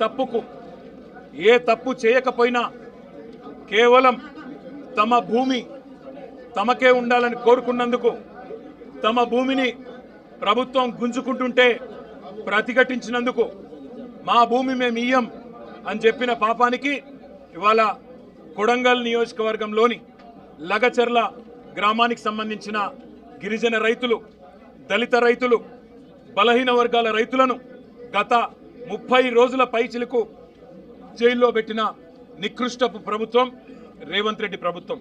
తప్పుకు ఏ తప్పు చేయకపోయినా కేవలం తమ భూమి తమకే ఉండాలని కోరుకున్నందుకు తమ భూమిని ప్రభుత్వం గుంజుకుంటుంటే ప్రతిఘటించినందుకు మా భూమి మేము ఇయ్యం అని చెప్పిన పాపానికి ఇవాళ కొడంగల్ నియోజకవర్గంలోని లగచర్ల గ్రామానికి సంబంధించిన గిరిజన రైతులు, దళిత రైతులు, బలహీన వర్గాల రైతులను గత 30 రోజుల పైచిలకు జైల్లో పెట్టిన నికృష్టపు ప్రభుత్వం రేవంత్ రెడ్డి ప్రభుత్వం.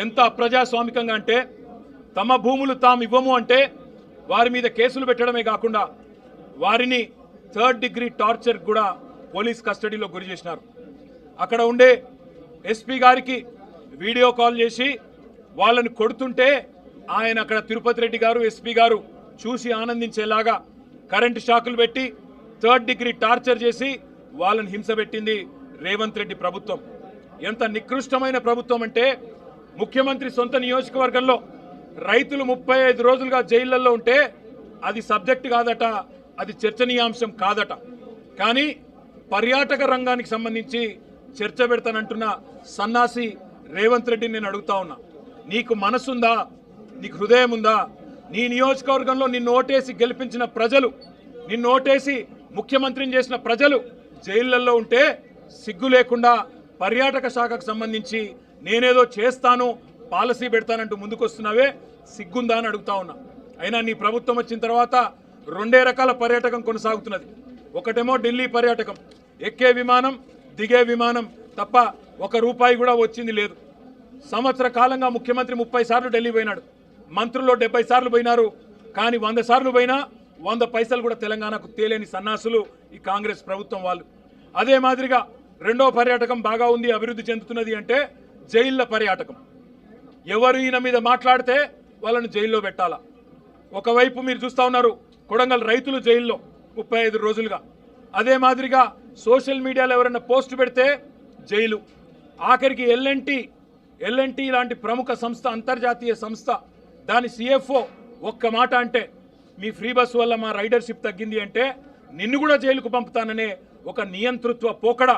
ఎంత అప్రజాస్వామికంగా అంటే తమ భూములు తాము ఇవ్వము అంటే వారి మీద కేసులు పెట్టడమే కాకుండా వారిని 3rd డిగ్రీ టార్చర్ కూడా పోలీస్ కస్టడీలో గురి చేసినారు. అక్కడ ఉండే ఎస్పీ గారికి వీడియో కాల్ చేసి వాళ్ళని కొడుతుంటే ఆయన అక్కడ తిరుపతి రెడ్డి గారు, ఎస్పీ గారు చూసి ఆనందించేలాగా కరెంటు షాకులు పెట్టి 3rd డిగ్రీ టార్చర్ చేసి వాళ్ళని హింస పెట్టింది రేవంత్ రెడ్డి ప్రభుత్వం. ఎంత నికృష్టమైన ప్రభుత్వం అంటే ముఖ్యమంత్రి సొంత నియోజకవర్గంలో రైతులు 35 రోజులుగా జైళ్లలో ఉంటే అది సబ్జెక్ట్ కాదట, అది చర్చనీయాంశం కాదట. కానీ పర్యాటక రంగానికి సంబంధించి చర్చ పెడతానంటున్న సన్నాసి రేవంత్ రెడ్డిని నేను అడుగుతా ఉన్నా, నీకు మనసుందా? నీకు హృదయం ఉందా? నీ నియోజకవర్గంలో నిన్ను ఓటేసి గెలిపించిన ప్రజలు, నిన్ను ఓటేసి ముఖ్యమంత్రిని చేసిన ప్రజలు జైళ్లలో ఉంటే సిగ్గు లేకుండా పర్యాటక శాఖకు సంబంధించి నేనేదో చేస్తాను, పాలసీ పెడతానంటూ ముందుకొస్తున్నావే, సిగ్గుందా అని అడుగుతా ఉన్నా. అయినా నీ ప్రభుత్వం వచ్చిన తర్వాత 2 రకాల పర్యాటకం కొనసాగుతున్నది. ఒకటేమో ఢిల్లీ పర్యాటకం, ఎక్కే విమానం దిగే విమానం తప్ప ₹1 కూడా వచ్చింది లేదు. సంవత్సర కాలంగా ముఖ్యమంత్రి 30 సార్లు ఢిల్లీ పోయినాడు, మంత్రులు 70 సార్లు పోయినారు. కానీ 100 సార్లు పోయినా 100 పైసలు కూడా తెలంగాణకు తేలేని సన్నాసులు ఈ కాంగ్రెస్ ప్రభుత్వం వాళ్ళు. అదే మాదిరిగా రెండో పర్యాటకం బాగా ఉంది, అభివృద్ధి చెందుతున్నది అంటే జైళ్ల పర్యాటకం. ఎవరు ఈయన మీద మాట్లాడితే వాళ్ళని జైల్లో పెట్టాలా. ఒకవైపు మీరు చూస్తూ ఉన్నారు కొడంగల్ రైతులు జైల్లో 35 రోజులుగా. అదే మాదిరిగా సోషల్ మీడియాలో ఎవరైనా పోస్ట్ పెడితే జైలు. ఆఖరికి ఎల్ఎన్టీ లాంటి ప్రముఖ సంస్థ, అంతర్జాతీయ సంస్థ, దాని CFO ఒక్క మాట అంటే మీ ఫ్రీ బస్ వల్ల మా రైడర్షిప్ తగ్గింది అంటే నిన్ను కూడా జైలుకు పంపుతాననే ఒక నియంతృత్వ పోకడ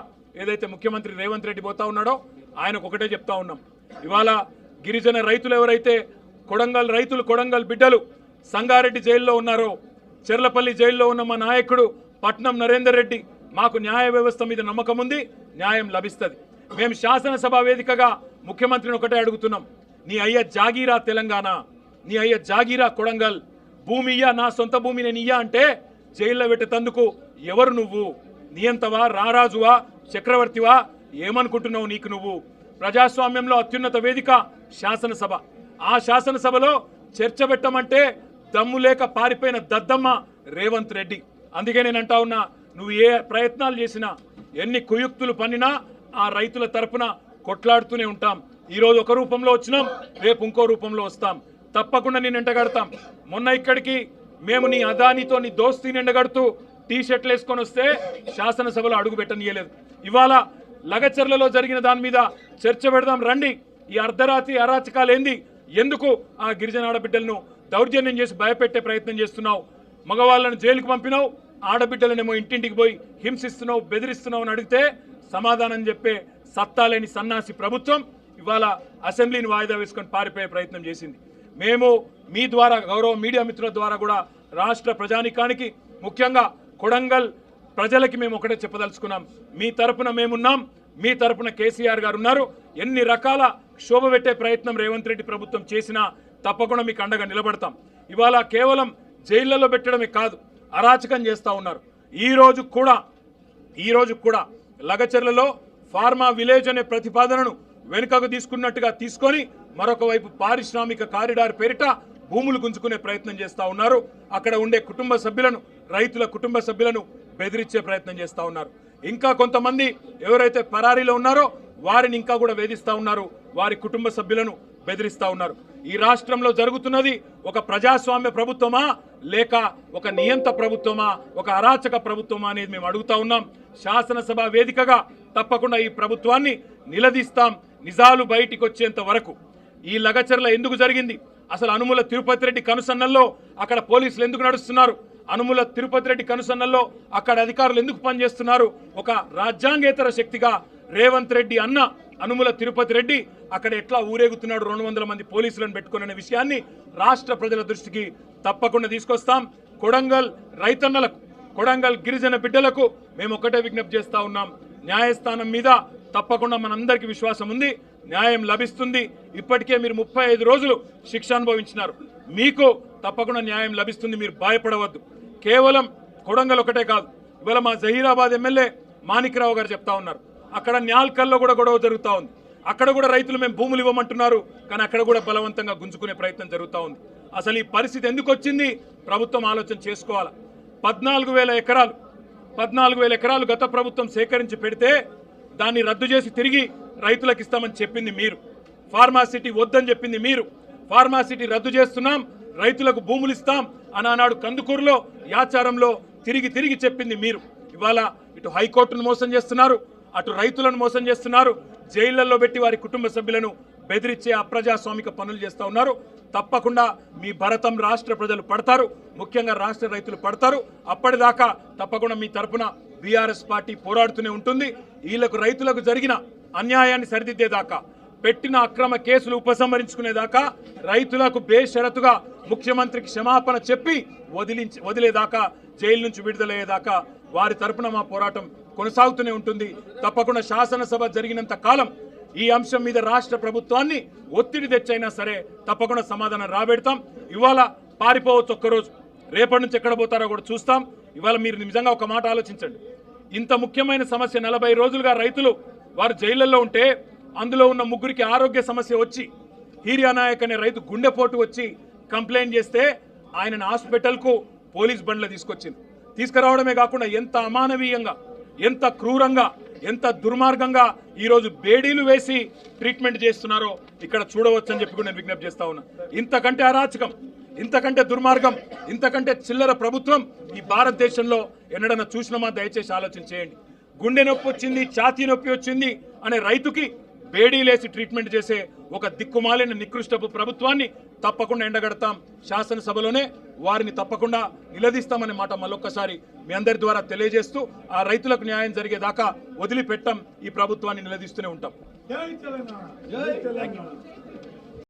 ఏదైతే ముఖ్యమంత్రి రేవంత్ రెడ్డి పోతా ఉన్నాడో ఆయనకు ఒకటే చెప్తా ఉన్నాం. ఇవాళ గిరిజన రైతులు ఎవరైతే కొడంగల్ రైతులు, కొడంగల్ బిడ్డలు సంగారెడ్డి జైల్లో ఉన్నారో, చెర్లపల్లి జైల్లో ఉన్న మా నాయకుడు పట్నం నరేందర్ రెడ్డి, మాకు న్యాయ వ్యవస్థ మీద నమ్మకం ఉంది, న్యాయం లభిస్తుంది. మేము శాసనసభ వేదికగా ముఖ్యమంత్రిని ఒకటే అడుగుతున్నాం, నీ అయ్య జాగీరా తెలంగాణ, నీ అయ్య జాగీరా కొడంగల్, భూమి ఇయ్యా, నా సొంత భూమి నేను ఇయ్యా అంటే జైల్లో పెట్టేందుకు ఎవరు నువ్వు? నియంతవా, రారాజువా, చక్రవర్తివా? ఏమనుకుంటున్నావు నీకు నువ్వు? ప్రజాస్వామ్యంలో అత్యున్నత వేదిక శాసనసభ. ఆ శాసనసభలో చర్చ పెట్టమంటే దమ్ము లేక పారిపోయిన దద్దమ్మ రేవంత్ రెడ్డి. అందుకే నేను అంటా ఉన్నా, నువ్వు ఏ ప్రయత్నాలు చేసినా, ఎన్ని కుయుక్తులు పన్నినా ఆ రైతుల తరపున కొట్లాడుతూనే ఉంటాం. ఈరోజు ఒక రూపంలో వచ్చినాం, రేపు ఇంకో రూపంలో వస్తాం. తప్పకుండా నేను ఎండగడతాం. మొన్న ఇక్కడికి మేము నీ అదానితో నీ దోస్తీని ఎండగడుతూ టీ-షర్ట్లు వేసుకొని వస్తే శాసనసభలో అడుగు పెట్టనీయలేదు. ఇవాళ లగచర్లలో జరిగిన దాని మీద చర్చ పెడదాం రండి. ఈ అర్ధరాత్రి అరాచకాలు ఏంది? ఎందుకు ఆ గిరిజన ఆడబిడ్డలను దౌర్జన్యం చేసి భయపెట్టే ప్రయత్నం చేస్తున్నావు? మగవాళ్ళను జైలుకు పంపినావు, ఆడబిడ్డలనేమో ఇంటింటికి పోయి హింసిస్తున్నావు, బెదిరిస్తున్నావు అని అడిగితే సమాధానం చెప్పే సత్తా లేని సన్నాసి ప్రభుత్వం ఇవాళ అసెంబ్లీని వాయిదా వేసుకొని పారిపోయే ప్రయత్నం చేసింది. మేము మీ ద్వారా, గౌరవ మీడియా మిత్రుల ద్వారా కూడా రాష్ట్ర ప్రజానికానికి, ముఖ్యంగా కొడంగల్ ప్రజలకి మేము ఒకటే చెప్పదలుచుకున్నాం, మీ తరపున మేమున్నాం, మీ తరపున కేసీఆర్ గారు ఉన్నారు. ఎన్ని రకాల శోభ పెట్టే ప్రయత్నం రేవంత్ రెడ్డి ప్రభుత్వం చేసినా తప్పకుండా మీకు అండగా నిలబడతాం. ఇవాళ కేవలం జైళ్లలో పెట్టడమే కాదు, అరాచకం చేస్తూ ఉన్నారు. ఈ రోజు కూడా లగచర్లలో ఫార్మా విలేజ్ అనే ప్రతిపాదనను వెనుకకు తీసుకున్నట్టుగా తీసుకొని మరొక వైపు పారిశ్రామిక కారిడార్ పేరిట భూములు గుంజుకునే ప్రయత్నం చేస్తూ ఉన్నారు. అక్కడ ఉండే కుటుంబ సభ్యులను, రైతుల కుటుంబ సభ్యులను బెదిరించే ప్రయత్నం చేస్తూ ఉన్నారు. ఇంకా కొంతమంది ఎవరైతే పరారీలో ఉన్నారో వారిని ఇంకా కూడా వేధిస్తూ ఉన్నారు, వారి కుటుంబ సభ్యులను బెదిరిస్తూ ఉన్నారు. ఈ రాష్ట్రంలో జరుగుతున్నది ఒక ప్రజాస్వామ్య ప్రభుత్వమా లేక ఒక నియంత ప్రభుత్వమా, ఒక అరాచక ప్రభుత్వమా అనేది మేము అడుగుతా ఉన్నాం. శాసనసభ వేదికగా తప్పకుండా ఈ ప్రభుత్వాన్ని నిలదీస్తాం. నిజాలు బయటికి వచ్చేంత వరకు ఈ లగచర్ల ఎందుకు జరిగింది, అసలు అనుముల తిరుపతి రెడ్డి కనుసన్నల్లో అక్కడ పోలీసులు ఎందుకు నడుస్తున్నారు? అనుముల తిరుపతి రెడ్డి కనుసన్నల్లో అక్కడ అధికారులు ఎందుకు పనిచేస్తున్నారు? ఒక రాజ్యాంగేతర శక్తిగా రేవంత్ రెడ్డి అన్న అనుముల తిరుపతి రెడ్డి అక్కడ ఎట్లా ఊరేగుతున్నాడు 200 మంది పోలీసులను పెట్టుకునే విషయాన్ని రాష్ట్ర ప్రజల దృష్టికి తప్పకుండా తీసుకొస్తాం. కొడంగల్ రైతన్నలకు, కొడంగల్ గిరిజన బిడ్డలకు మేము ఒకటే విజ్ఞప్తి చేస్తా ఉన్నాం. న్యాయస్థానం మీద తప్పకుండా మనందరికీ విశ్వాసం ఉంది, న్యాయం లభిస్తుంది. ఇప్పటికే మీరు 35 రోజులు శిక్ష అనుభవించినారు, మీకు తప్పకుండా న్యాయం లభిస్తుంది, మీరు భయపడవద్దు. కేవలం కొడంగల్ ఒకటే కాదు, ఇవాళ మా జహీరాబాద్ ఎమ్మెల్యే మాణిక్రావు గారు చెప్తా ఉన్నారు, అక్కడ న్యాల్కల్లో కూడా గొడవ జరుగుతూ ఉంది. అక్కడ కూడా రైతులు మేము భూములు ఇవ్వమంటున్నారు, కానీ అక్కడ కూడా బలవంతంగా గుంజుకునే ప్రయత్నం జరుగుతూ ఉంది. అసలు ఈ పరిస్థితి ఎందుకు వచ్చింది? ప్రభుత్వం ఆలోచన చేసుకోవాలి. 14,000 ఎకరాలు గత ప్రభుత్వం సేకరించి పెడితే దాన్ని రద్దు చేసి తిరిగి రైతులకు ఇస్తామని చెప్పింది మీరు. ఫార్మాసిటీ వద్దని చెప్పింది మీరు. ఫార్మాసిటీ రద్దు చేస్తున్నాం, రైతులకు భూములు ఇస్తాం అని ఆనాడు కందుకూరులో, యాచారంలో తిరిగి చెప్పింది మీరు. ఇవాళ ఇటు హైకోర్టును మోసం చేస్తున్నారు, అటు రైతులను మోసం చేస్తున్నారు, జైళ్లలో పెట్టి వారి కుటుంబ సభ్యులను బెదిరించే అప్రజాస్వామిక పనులు చేస్తూ ఉన్నారు. తప్పకుండా మీ భరతం రాష్ట్ర ప్రజలు పడతారు, ముఖ్యంగా రాష్ట్ర రైతులు పడతారు. అప్పటిదాకా తప్పకుండా మీ తరపున బీఆర్ఎస్ పార్టీ పోరాడుతూనే ఉంటుంది. వీళ్లకు రైతులకు జరిగిన అన్యాయాన్ని సరిదిద్దేదాకా, పెట్టిన అక్రమ కేసులు ఉపసంహరించుకునేదాకా, రైతులకు బేషరతుగా ముఖ్యమంత్రికి క్షమాపణ చెప్పి వదిలేదాకా, జైలు నుంచి విడుదలయ్యేదాకా వారి తరపున మా పోరాటం కొనసాగుతూనే ఉంటుంది. తప్పకుండా శాసనసభ జరిగినంత కాలం ఈ అంశం మీద రాష్ట్ర ప్రభుత్వాన్ని ఒత్తిడి తెచ్చైనా సరే తప్పకుండా సమాధానం రాబెడతాం. ఇవాళ పారిపోవచ్చు ఒక్కరోజు, రేపటి నుంచి ఎక్కడ పోతారో కూడా చూస్తాం. ఇవాళ మీరు నిజంగా ఒక మాట ఆలోచించండి. ఇంత ముఖ్యమైన సమస్య 40 రోజులుగా రైతులు వారు జైళ్లలో ఉంటే, అందులో ఉన్న 3కి ఆరోగ్య సమస్య వచ్చి, హీరియానాయక్ అనే రైతు గుండెపోటు వచ్చి కంప్లైంట్ చేస్తే ఆయనను హాస్పిటల్కు పోలీస్ బండ్లు తీసుకురావడమే కాకుండా ఎంత అమానవీయంగా, ఎంత క్రూరంగా, ఎంత దుర్మార్గంగా ఈరోజు బేడీలు వేసి ట్రీట్మెంట్ చేస్తున్నారో ఇక్కడ చూడవచ్చని చెప్పి కూడా నేను విజ్ఞప్తి చేస్తా ఉన్నా. ఇంతకంటే అరాచకం, ఇంతకంటే దుర్మార్గం, ఇంతకంటే చిల్లర ప్రభుత్వం ఈ భారతదేశంలో ఎన్నడన్నా చూసినామా? దయచేసి ఆలోచన చేయండి. గుండె నొప్పి వచ్చింది, ఛాతీ నొప్పి వచ్చింది అనే రైతుకి బేడీలేసి ట్రీట్మెంట్ చేసే ఒక దిక్కుమాలిన నికృష్టపు ప్రభుత్వాన్ని తప్పకుండా ఎండగడతాం. శాసనసభలోనే వారిని తప్పకుండా నిలదీస్తామనే మాట మళ్ళొక్కసారి మీ అందరి ద్వారా తెలియజేస్తూ, ఆ రైతులకు న్యాయం జరిగేదాకా వదిలిపెట్టాం, ఈ ప్రభుత్వాన్ని నిలదీస్తూనే ఉంటాం.